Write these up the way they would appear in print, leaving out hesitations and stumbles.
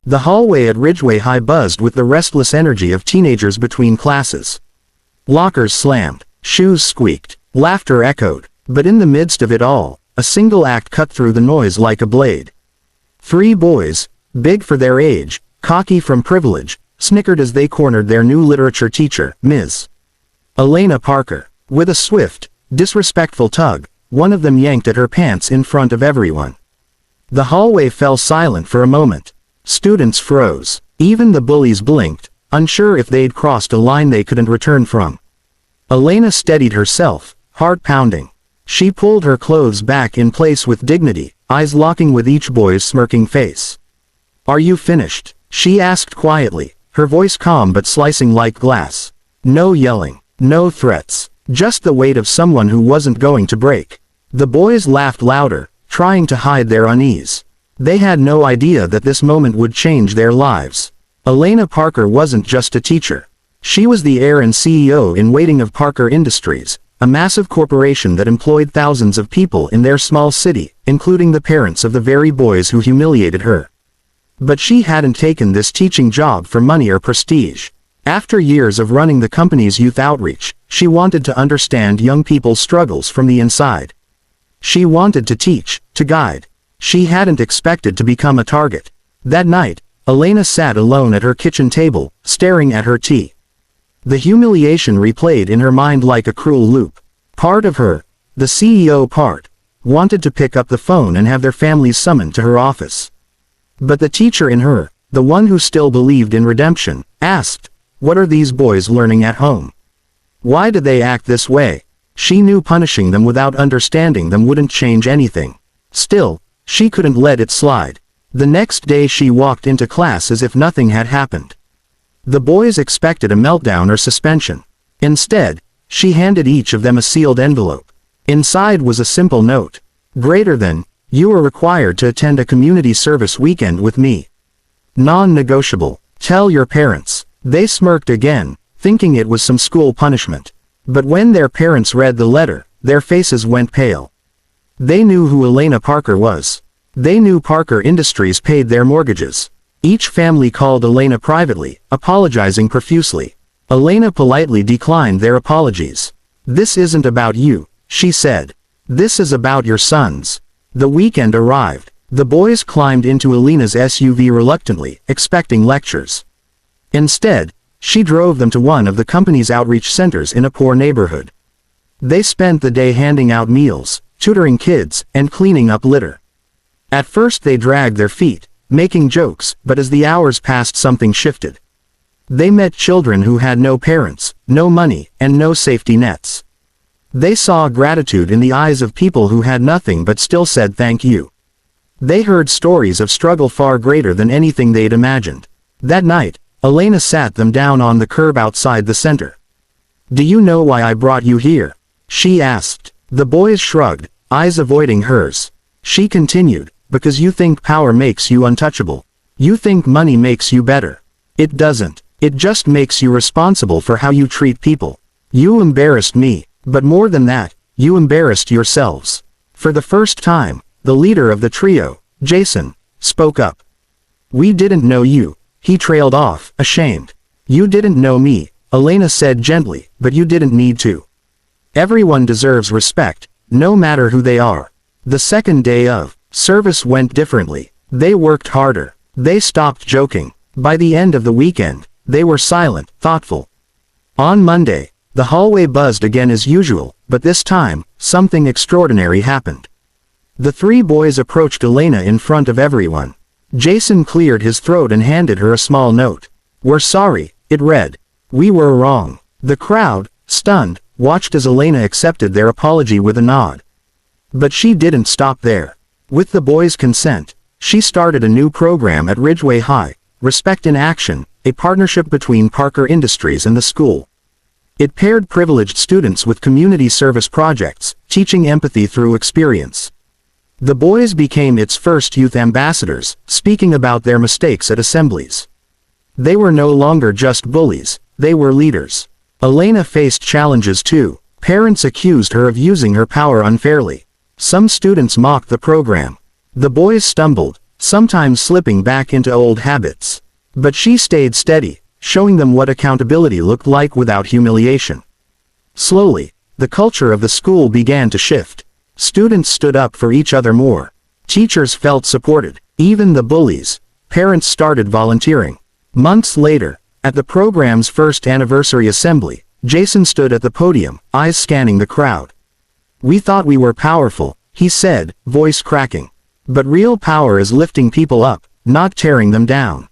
The hallway at Ridgeway High buzzed with the restless energy of teenagers between classes. Lockers slammed, shoes squeaked, laughter echoed, but in the midst of it all, a single act cut through the noise like a blade. 3 boys, big for their age, cocky from privilege, snickered as they cornered their new literature teacher, Ms. Elena Parker. With a swift, disrespectful tug, one of them yanked at her pants in front of everyone. The hallway fell silent for a moment. Students froze. Even the bullies blinked, unsure if they'd crossed a line they couldn't return from. Elena steadied herself, heart pounding. She pulled her clothes back in place with dignity, eyes locking with each boy's smirking face. "Are you finished?" she asked quietly, her voice calm but slicing like glass. No yelling, no threats, just the weight of someone who wasn't going to break. The boys laughed louder, trying to hide their unease. They had no idea that this moment would change their lives. Elena Parker wasn't just a teacher. She was the heir and CEO in waiting of Parker Industries, a massive corporation that employed thousands of people in their small city, including the parents of the very boys who humiliated her. But she hadn't taken this teaching job for money or prestige. After years of running the company's youth outreach, she wanted to understand young people's struggles from the inside. She wanted to teach, to guide. She hadn't expected to become a target. That night, Elena sat alone at her kitchen table, staring at her tea. The humiliation replayed in her mind like a cruel loop. Part of her, the CEO part, wanted to pick up the phone and have their families summoned to her office. But the teacher in her, the one who still believed in redemption, asked, "What are these boys learning at home? Why do they act this way?" She knew punishing them without understanding them wouldn't change anything. Still, she couldn't let it slide. The next day she walked into class as if nothing had happened. The boys expected a meltdown or suspension. Instead, she handed each of them a sealed envelope. Inside was a simple note. "Greater than, you are required to attend a community service weekend with me. Non-negotiable. Tell your parents." They smirked again, thinking it was some school punishment. But when their parents read the letter, their faces went pale. They knew who Elena Parker was. They knew Parker Industries paid their mortgages. Each family called Elena privately, apologizing profusely. Elena politely declined their apologies. "This isn't about you," she said. "This is about your sons." The weekend arrived. The boys climbed into Elena's SUV reluctantly, expecting lectures. Instead, she drove them to one of the company's outreach centers in a poor neighborhood. They spent the day handing out meals, tutoring kids, and cleaning up litter. At first they dragged their feet, making jokes, but as the hours passed something shifted. They met children who had no parents, no money, and no safety nets. They saw gratitude in the eyes of people who had nothing but still said thank you. They heard stories of struggle far greater than anything they'd imagined. That night, Elena sat them down on the curb outside the center. "Do you know why I brought you here?" she asked. The boys shrugged, eyes avoiding hers. She continued, "Because you think power makes you untouchable. You think money makes you better. It doesn't. It just makes you responsible for how you treat people. You embarrassed me, but more than that, you embarrassed yourselves." For the first time, the leader of the trio, Jason, spoke up. "We didn't know you," he trailed off, ashamed. "You didn't know me," Elena said gently, "but you didn't need to. Everyone deserves respect, no matter who they are." The second day of service went differently. They worked harder. They stopped joking. By the end of the weekend, they were silent, thoughtful. On Monday, the hallway buzzed again as usual, but this time, something extraordinary happened. The 3 boys approached Elena in front of everyone. Jason cleared his throat and handed her a small note. "We're sorry," it read. "We were wrong." The crowd, stunned, watched as Elena accepted their apology with a nod. But she didn't stop there. With the boys' consent, she started a new program at Ridgeway High, Respect in Action, a partnership between Parker Industries and the school. It paired privileged students with community service projects, teaching empathy through experience. The boys became its first youth ambassadors, speaking about their mistakes at assemblies. They were no longer just bullies, they were leaders. Elena faced challenges too. Parents accused her of using her power unfairly. Some students mocked the program. The boys stumbled, sometimes slipping back into old habits. But she stayed steady, showing them what accountability looked like without humiliation. Slowly, the culture of the school began to shift. Students stood up for each other more. Teachers felt supported, even the bullies. Parents started volunteering. Months later, at the program's first anniversary assembly, Jason stood at the podium, eyes scanning the crowd. "We thought we were powerful," he said, voice cracking. "But real power is lifting people up, not tearing them down."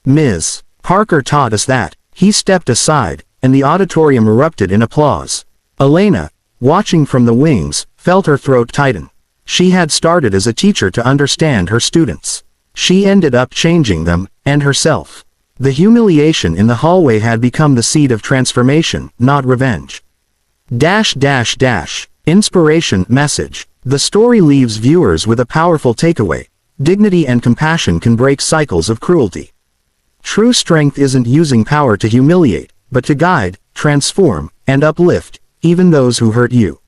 Ms. Parker taught us that. He stepped aside, and the auditorium erupted in applause. Elena, watching from the wings, felt her throat tighten. She had started as a teacher to understand her students. She ended up changing them, and herself. The humiliation in the hallway had become the seed of transformation, not revenge. Inspiration message. The story leaves viewers with a powerful takeaway. Dignity and compassion can break cycles of cruelty. True strength isn't using power to humiliate, but to guide, transform, and uplift, even those who hurt you.